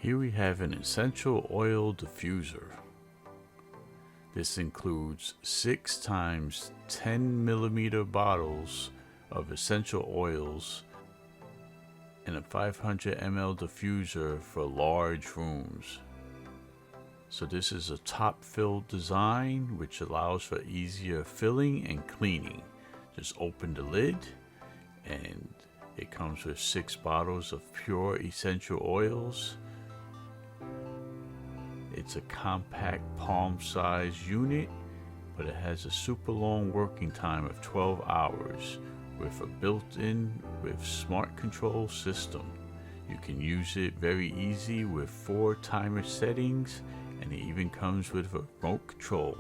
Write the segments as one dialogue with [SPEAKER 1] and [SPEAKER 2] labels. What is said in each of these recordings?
[SPEAKER 1] Here we have an essential oil diffuser. This includes 6x10 ml bottles of essential oils and a 500 ml diffuser for large rooms. So this is a top-filled design which allows for easier filling and cleaning. Just open the lid and it comes with 6 bottles of pure essential oils. It's a compact palm-sized unit, but it has a super long working time of 12 hours with a built-in smart control system. You can use it very easy with 4 timer settings, and it even comes with a remote control.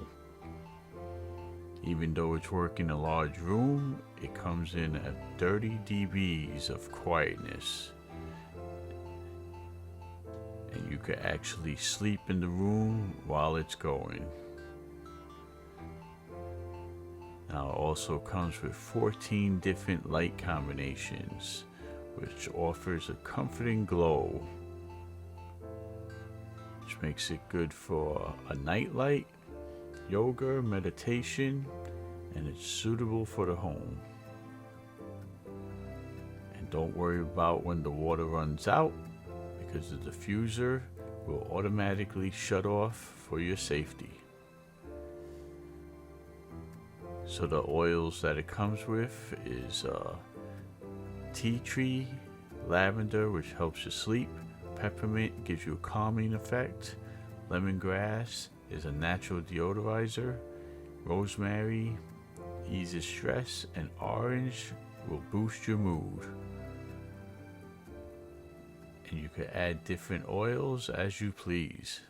[SPEAKER 1] Even though it's working in a large room, it comes in at 30 dBs of quietness. And you can actually sleep in the room while it's going. Now it also comes with 14 different light combinations, which offers a comforting glow, which makes it good for a nightlight, yoga, meditation, and it's suitable for the home. And don't worry about when the water runs out, because the diffuser will automatically shut off for your safety. So the oils that it comes with is tea tree, lavender, which helps you sleep, peppermint gives you a calming effect, lemongrass is a natural deodorizer, rosemary eases stress, and orange will boost your mood. And you can add different oils as you please.